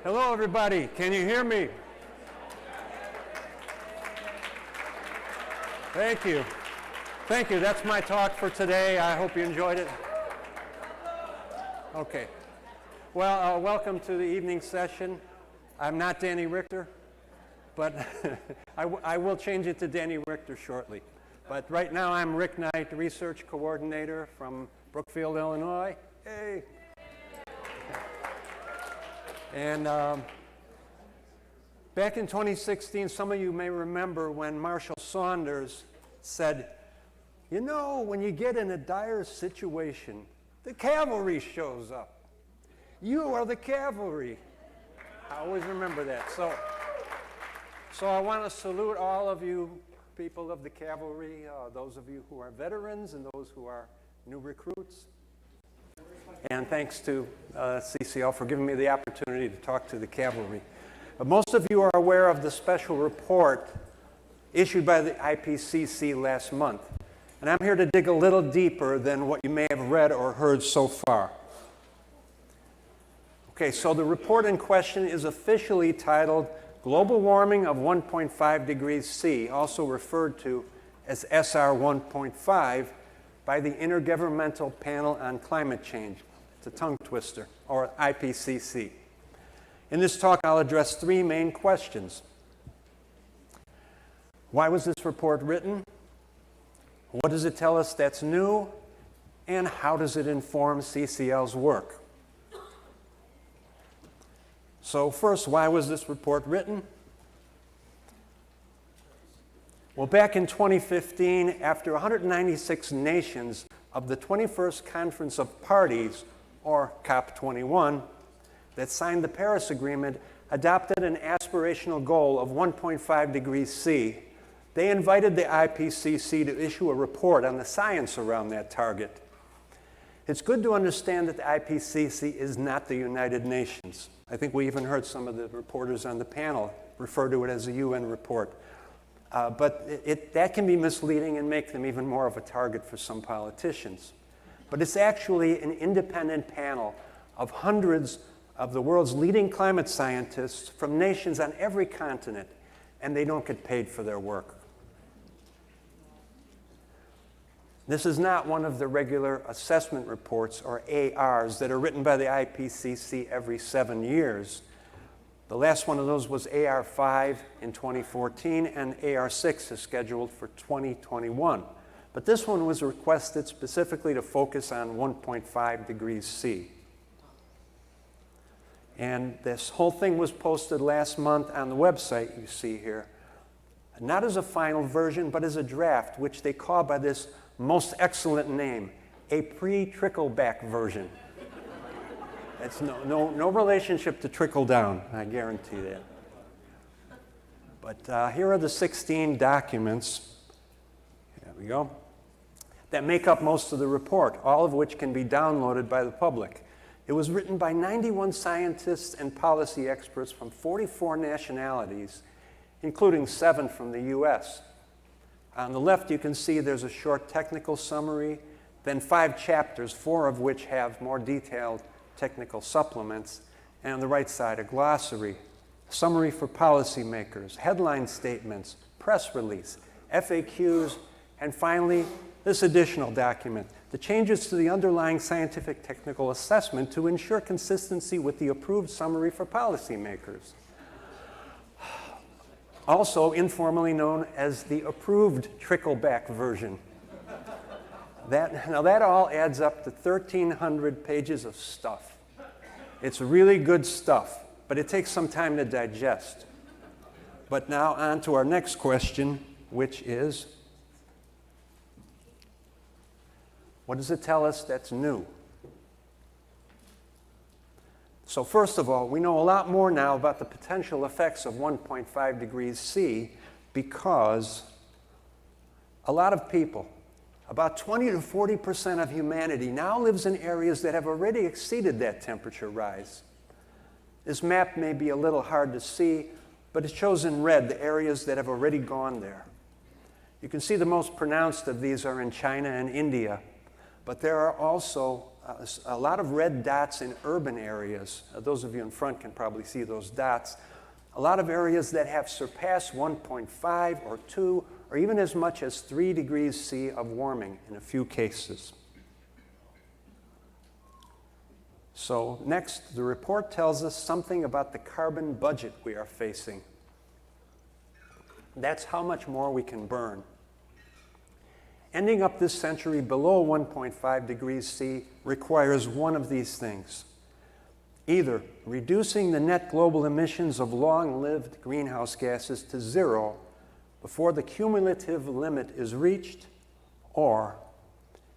Hello, everybody. Can you hear me? Thank you. Thank you. That's my talk for today. I hope you enjoyed it. Okay. Well, welcome to the evening session. I'm not Danny Richter, but I will change it to Danny Richter shortly. But right now, I'm Rick Knight, Research Coordinator from Brookfield, Illinois. Hey. And back in 2016, some of you may remember when Marshall Saunders said, you know, when you get in a dire situation, the cavalry shows up. You are the cavalry. I always remember that. So I want to salute all of you people of the cavalry, those of you who are veterans and those who are new recruits. And thanks to CCL for giving me the opportunity to talk to the cavalry. But most of you are aware of the special report issued by the IPCC last month. And I'm here to dig a little deeper than what you may have read or heard so far. Okay, so the report in question is officially titled Global Warming of 1.5 degrees C, also referred to as SR 1.5 by the Intergovernmental Panel on Climate Change. It's a tongue twister, or IPCC. In this talk, I'll address three main questions. Why was this report written? What does it tell us that's new? And how does it inform CCL's work? So first, why was this report written? Well, back in 2015, after 196 nations of the 21st Conference of Parties, or COP21, that signed the Paris Agreement, adopted an aspirational goal of 1.5 degrees C, they invited the IPCC to issue a report on the science around that target. It's good to understand that the IPCC is not the United Nations. I think we even heard some of the reporters on the panel refer to it as a UN report. But that can be misleading and make them even more of a target for some politicians. But it's actually an independent panel of hundreds of the world's leading climate scientists from nations on every continent, and they don't get paid for their work. This is not one of the regular assessment reports, or ARs, that are written by the IPCC every 7 years. The last one of those was AR5 in 2014, and AR6 is scheduled for 2021. But this one was requested specifically to focus on 1.5 degrees C. And this whole thing was posted last month on the website you see here, not as a final version, but as a draft, which they call by this most excellent name, a pre-trickle-back version. That's no relationship to trickle down, I guarantee that. But here are the 16 documents, there we go, that make up most of the report, all of which can be downloaded by the public. It was written by 91 scientists and policy experts from 44 nationalities, including 7 from the US. On the left, you can see there's a short technical summary, then 5 chapters, 4 of which have more detailed technical supplements, and on the right side, a glossary, summary for policymakers, headline statements, press release, FAQs, and finally, this additional document, the changes to the underlying scientific technical assessment to ensure consistency with the approved summary for policymakers. Also informally known as the approved trickle-back version. Now that all adds up to 1,300 pages of stuff. It's really good stuff, but it takes some time to digest. But now on to our next question, which is, what does it tell us that's new? So first of all, we know a lot more now about the potential effects of 1.5 degrees C because a lot of people, about 20 to 40% of humanity, now lives in areas that have already exceeded that temperature rise. This map may be a little hard to see, but it shows in red the areas that have already gone there. You can see the most pronounced of these are in China and India, but there are also a lot of red dots in urban areas. Those of you in front can probably see those dots. A lot of areas that have surpassed 1.5 or 2 or even as much as 3 degrees C of warming in a few cases. So next, the report tells us something about the carbon budget we are facing. That's how much more we can burn. Ending up this century below 1.5 degrees C requires one of these things. Either reducing the net global emissions of long-lived greenhouse gases to 0 before the cumulative limit is reached, or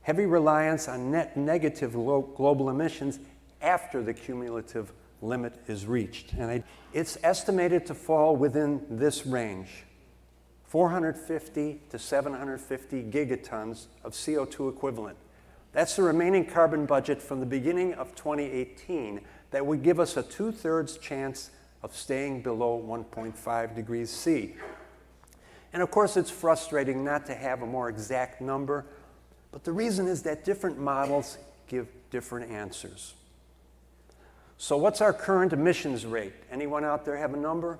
heavy reliance on net negative global emissions after the cumulative limit is reached. And it's estimated to fall within this range, 450 to 750 gigatons of CO2 equivalent. That's the remaining carbon budget from the beginning of 2018 that would give us a 2/3 chance of staying below 1.5 degrees C. And of course, it's frustrating not to have a more exact number, but the reason is that different models give different answers. So what's our current emissions rate? Anyone out there have a number?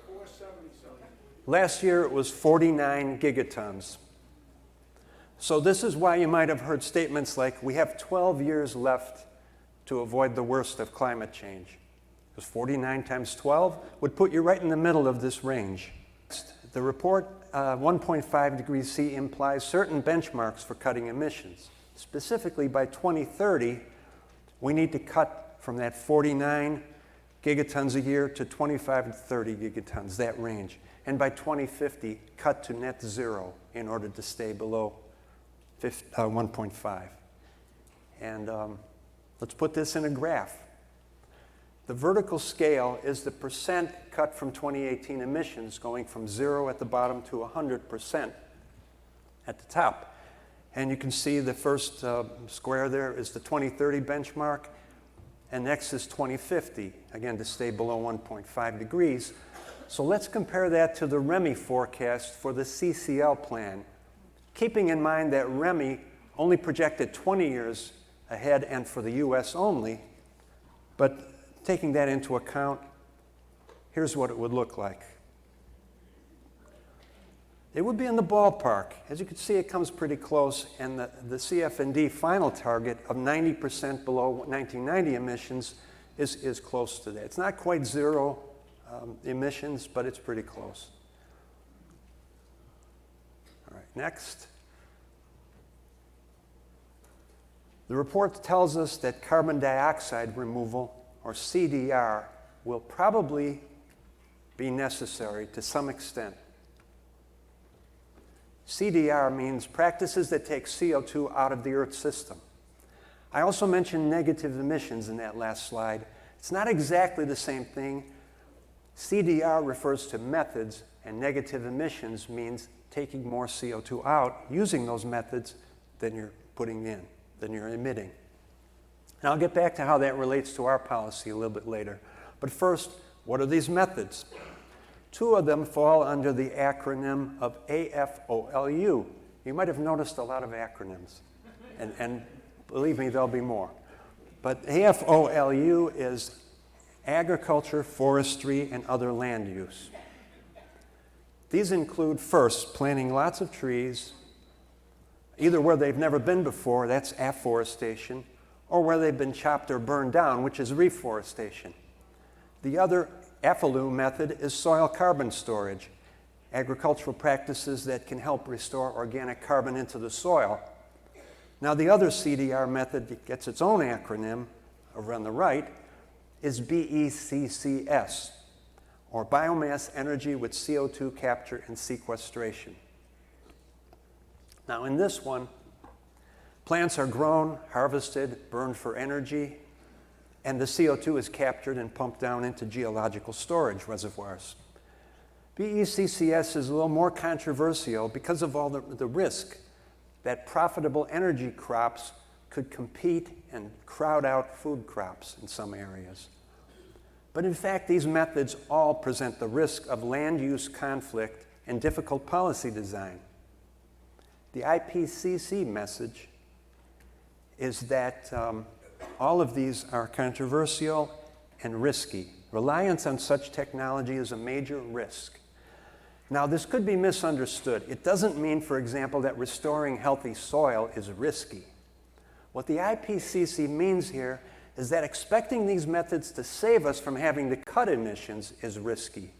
477. Last year it was 49 gigatons. So this is why you might have heard statements like, we have 12 years left to avoid the worst of climate change. Because 49 times 12 would put you right in the middle of this range. The report, 1.5 degrees C, implies certain benchmarks for cutting emissions. Specifically, by 2030, we need to cut from that 49 gigatons a year to 25 to 30 gigatons, that range. And by 2050, cut to net 0 in order to stay below 1.5. And let's put this in a graph. The vertical scale is the percent cut from 2018 emissions, going from 0 at the bottom to 100% at the top. And you can see the first square there is the 2030 benchmark, and next is 2050, again to stay below 1.5 degrees. So let's compare that to the REMI forecast for the CCL plan, keeping in mind that REMI only projected 20 years ahead and for the US only, but taking that into account, here's what it would look like. It would be in the ballpark. As you can see, it comes pretty close, and the CF&D final target of 90% below 1990 emissions is close to that. It's not quite 0 emissions, but it's pretty close. All right, next. The report tells us that carbon dioxide removal, or CDR, will probably be necessary to some extent. CDR means practices that take CO2 out of the Earth's system. I also mentioned negative emissions in that last slide. It's not exactly the same thing. CDR refers to methods, and negative emissions means taking more CO2 out using those methods than you're putting in, than you're emitting. And I'll get back to how that relates to our policy a little bit later. But first, what are these methods? 2 of them fall under the acronym of AFOLU. You might have noticed a lot of acronyms, and believe me, there'll be more. But AFOLU is agriculture, forestry, and other land use. These include, first, planting lots of trees, either where they've never been before, that's afforestation, or where they've been chopped or burned down, which is reforestation. The other AFOLU method is soil carbon storage, agricultural practices that can help restore organic carbon into the soil. Now, the other CDR method that gets its own acronym over on the right is BECCS, or biomass energy with CO2 capture and sequestration. Now, in this one, plants are grown, harvested, burned for energy, and the CO2 is captured and pumped down into geological storage reservoirs. BECCS is a little more controversial because of all the risk that profitable energy crops could compete and crowd out food crops in some areas. But in fact, these methods all present the risk of land use conflict and difficult policy design. The IPCC Message is that all of these are controversial and risky. Reliance on such technology is a major risk. Now, this could be misunderstood. It doesn't mean, for example, that restoring healthy soil is risky. What the IPCC means here is that expecting these methods to save us from having to cut emissions is risky.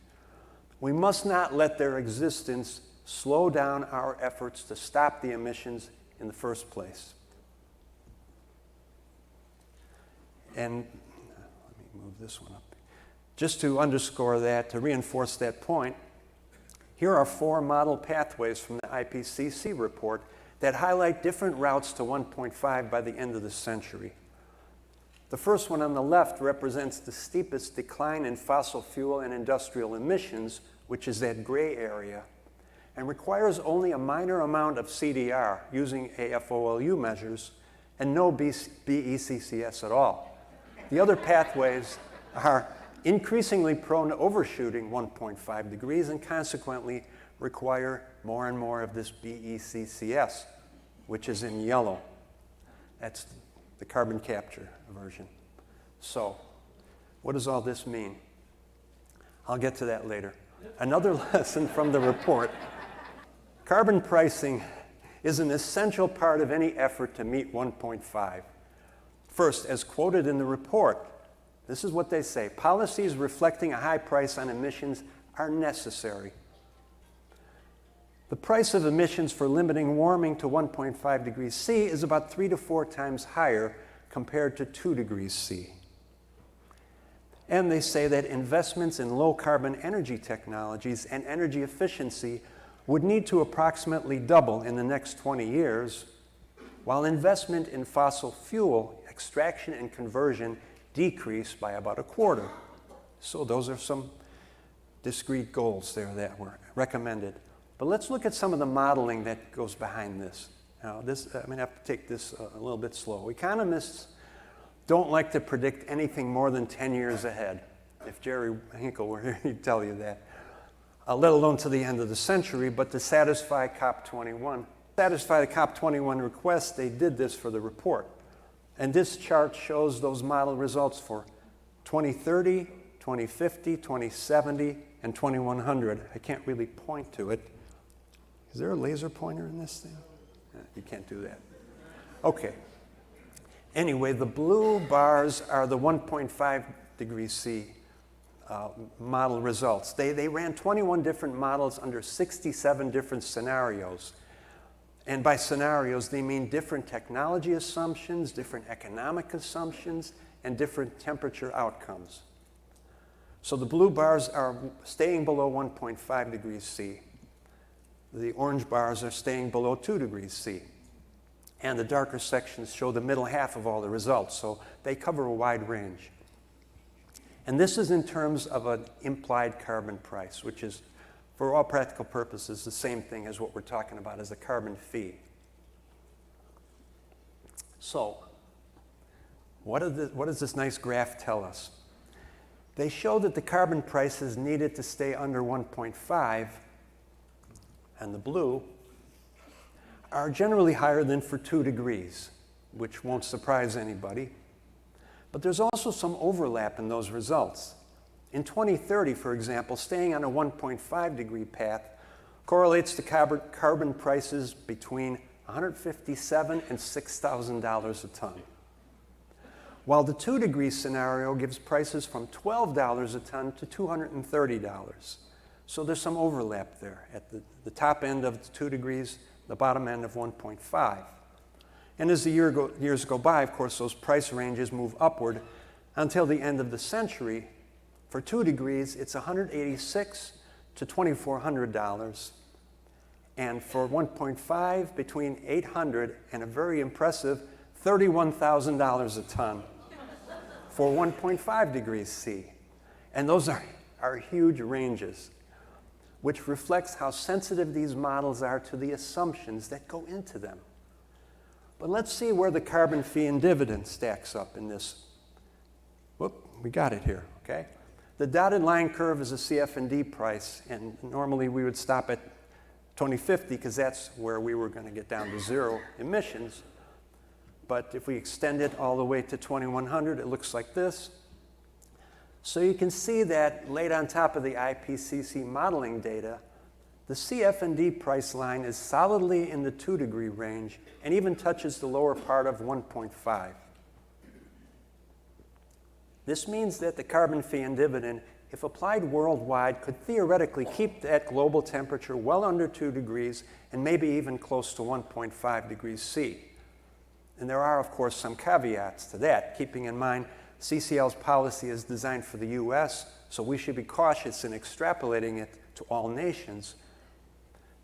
We must not let their existence slow down our efforts to stop the emissions in the first place. And let me move this one up. Just to underscore that, to reinforce that point, here are 4 model pathways from the IPCC report that highlight different routes to 1.5 by the end of the century. The first one on the left represents the steepest decline in fossil fuel and industrial emissions, which is that gray area, and requires only a minor amount of CDR using AFOLU measures and no BECCS at all. The other pathways are increasingly prone to overshooting 1.5 degrees and consequently require more and more of this BECCS, which is in yellow. That's the carbon capture version. So, what does all this mean? I'll get to that later. Another lesson from the report: carbon pricing is an essential part of any effort to meet 1.5. First, as quoted in the report, this is what they say: policies reflecting a high price on emissions are necessary. The price of emissions for limiting warming to 1.5 degrees C is about 3 to 4 times higher compared to 2 degrees C. And they say that investments in low-carbon energy technologies and energy efficiency would need to approximately double in the next 20 years, while investment in fossil fuel extraction and conversion decrease by about a quarter. So those are some discrete goals there that were recommended. But let's look at some of the modeling that goes behind this. Now, I'm going to have to take this a little bit slow. Economists don't like to predict anything more than 10 years ahead. If Jerry Hinkle were here, he'd tell you that. Let alone to the end of the century, but to satisfy COP21. Satisfy the COP21 request, they did this for the report. And this chart shows those model results for 2030, 2050, 2070, and 2100. I can't really point to it. Is there a laser pointer in this thing? You can't do that. Okay. Anyway, the blue bars are the 1.5 degrees C model results. They ran 21 different models under 67 different scenarios. And by scenarios, they mean different technology assumptions, different economic assumptions, and different temperature outcomes. So the blue bars are staying below 1.5 degrees C. The orange bars are staying below 2 degrees C. And the darker sections show the middle half of all the results, so they cover a wide range. And this is in terms of an implied carbon price, which is, for all practical purposes, the same thing as what we're talking about as a carbon fee. So, what does this nice graph tell us? They show that the carbon prices needed to stay under 1.5, and the blue, are generally higher than for 2 degrees, which won't surprise anybody. But there's also some overlap in those results. In 2030, for example, staying on a 1.5 degree path correlates to carbon prices between $157 and $6,000 a ton, while the 2 degree scenario gives prices from $12 a ton to $230. So there's some overlap there at the top end of the 2 degrees, the bottom end of 1.5. And as the years go by, of course, those price ranges move upward until the end of the century. For 2 degrees, it's $186 to $2,400. And for 1.5, between $800 and a very impressive $31,000 a ton for 1.5 degrees C. And those are huge ranges, which reflects how sensitive these models are to the assumptions that go into them. But let's see where the carbon fee and dividend stacks up in this. Whoop, we got it here, okay? The dotted line curve is a CF&D price, and normally we would stop at 2050 because that's where we were going to get down to zero emissions. but if we extend it all the way to 2100, it looks like this. So you can see that laid on top of the IPCC modeling data, the CF&D price line is solidly in the 2-degree range and even touches the lower part of 1.5. This means that the carbon fee and dividend, if applied worldwide, could theoretically keep that global temperature well under 2 degrees and maybe even close to 1.5 degrees C. And there are, of course, some caveats to that, keeping in mind CCL's policy is designed for the US, so we should be cautious in extrapolating it to all nations.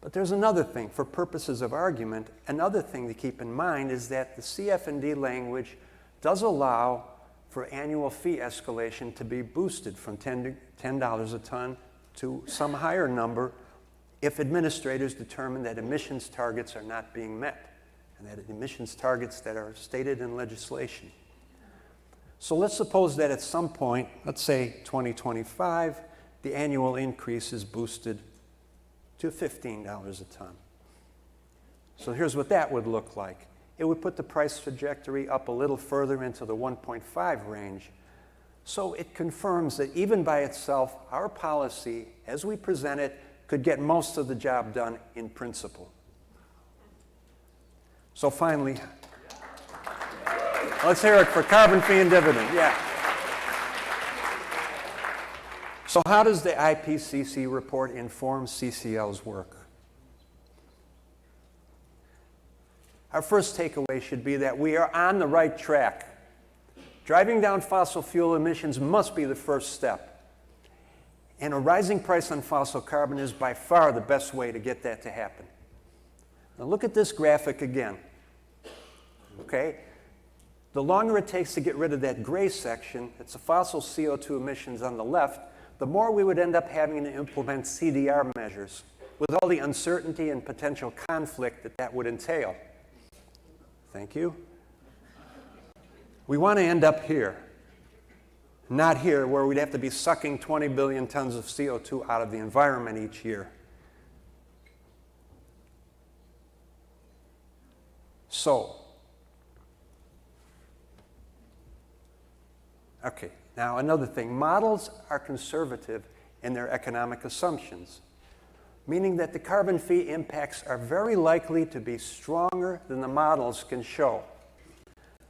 But there's another thing, for purposes of argument, another thing to keep in mind is that the CF&D language does allow for annual fee escalation to be boosted from $10 a ton to some higher number if administrators determine that emissions targets are not being met, and that emissions targets that are stated in legislation. So let's suppose that at some point, let's say 2025, the annual increase is boosted to $15 a ton. So here's what that would look like. It would put the price trajectory up a little further into the 1.5 range. So it confirms that even by itself, our policy, as we present it, could get most of the job done in principle. So finally, let's hear it for carbon fee and dividend. Yeah. So how does the IPCC report inform CCL's work? Our first takeaway should be that we are on the right track. Driving down fossil fuel emissions must be the first step. And a rising price on fossil carbon is by far the best way to get that to happen. Now look at this graphic again. Okay? The longer it takes to get rid of that gray section, it's the fossil CO2 emissions on the left, the more we would end up having to implement CDR measures with all the uncertainty and potential conflict that that would entail. Thank you. We want to end up here, not here where we'd have to be sucking 20 billion tons of CO2 out of the environment each year. So, okay, now another thing. Models are conservative in their economic assumptions, meaning that the carbon fee impacts are very likely to be stronger than the models can show.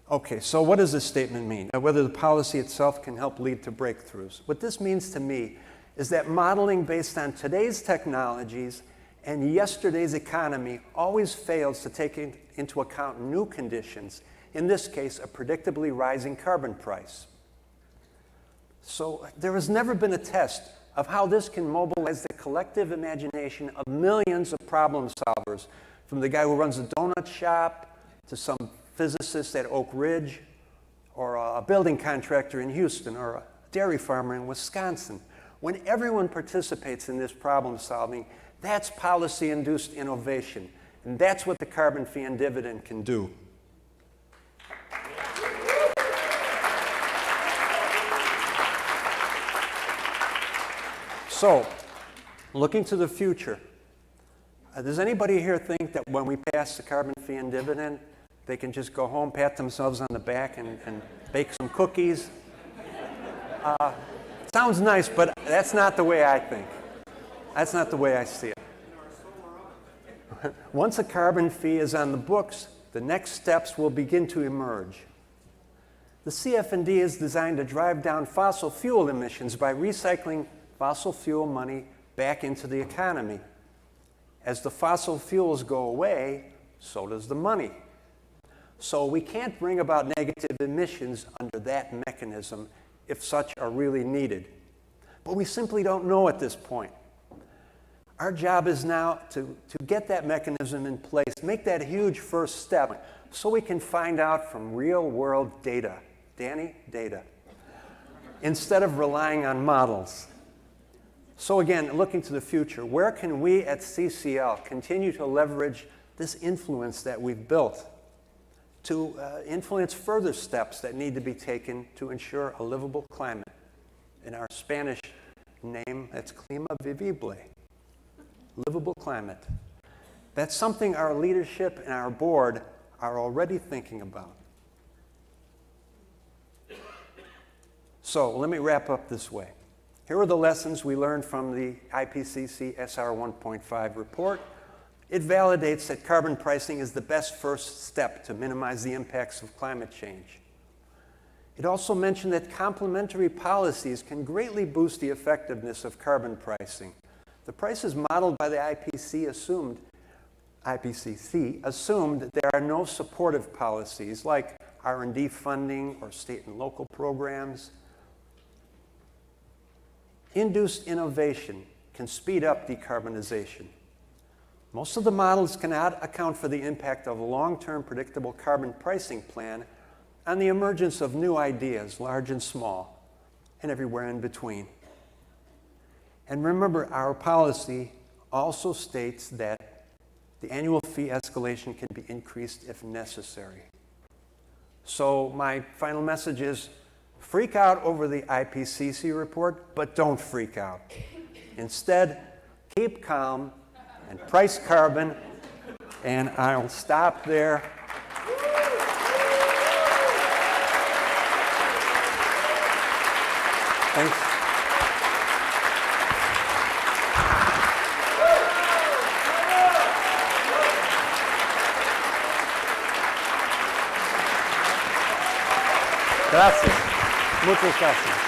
Okay, so what does this statement mean? Whether the policy itself can help lead to breakthroughs. What this means to me is that modeling based on today's technologies and yesterday's economy always fails to take into account new conditions, in this case, a predictably rising carbon price. So there has never been a test of how this can mobilize the collective imagination of millions of problem solvers, from the guy who runs a donut shop to some physicist at Oak Ridge, or a building contractor in Houston, or a dairy farmer in Wisconsin. When everyone participates in this problem solving, that's policy-induced innovation, and that's what the carbon fee and dividend can do. So, looking to the future, does anybody here think that when we pass the carbon fee and dividend, they can just go home, pat themselves on the back, and bake some cookies? Sounds nice, but that's not the way I think. That's not the way I see it. Once a carbon fee is on the books, the next steps will begin to emerge. The CF&D is designed to drive down fossil fuel emissions by recycling fossil fuel money back into the economy. As the fossil fuels go away, so does the money. So we can't bring about negative emissions under that mechanism if such are really needed. But we simply don't know at this point. Our job is now to get that mechanism in place, make that huge first step, so we can find out from real-world data. Danny, data. Instead of relying on models. So again, looking to the future, where can we at CCL continue to leverage this influence that we've built to influence further steps that need to be taken to ensure a livable climate? In our Spanish name, that's clima vivible, livable climate. That's something our leadership and our board are already thinking about. So let me wrap up this way. Here are the lessons we learned from the IPCC SR 1.5 report. It validates that carbon pricing is the best first step to minimize the impacts of climate change. It also mentioned that complementary policies can greatly boost the effectiveness of carbon pricing. The prices modeled by the IPCC assumed that there are no supportive policies like R&D funding or state and local programs. Induced innovation can speed up decarbonization. Most of the models cannot account for the impact of a long-term predictable carbon pricing plan on the emergence of new ideas, large and small, and everywhere in between. And remember, our policy also states that the annual fee escalation can be increased if necessary. So my final message is, freak out over the IPCC report, but don't freak out. Instead, keep calm and price carbon, and I'll stop there. Thanks. Gracias. Muchas gracias.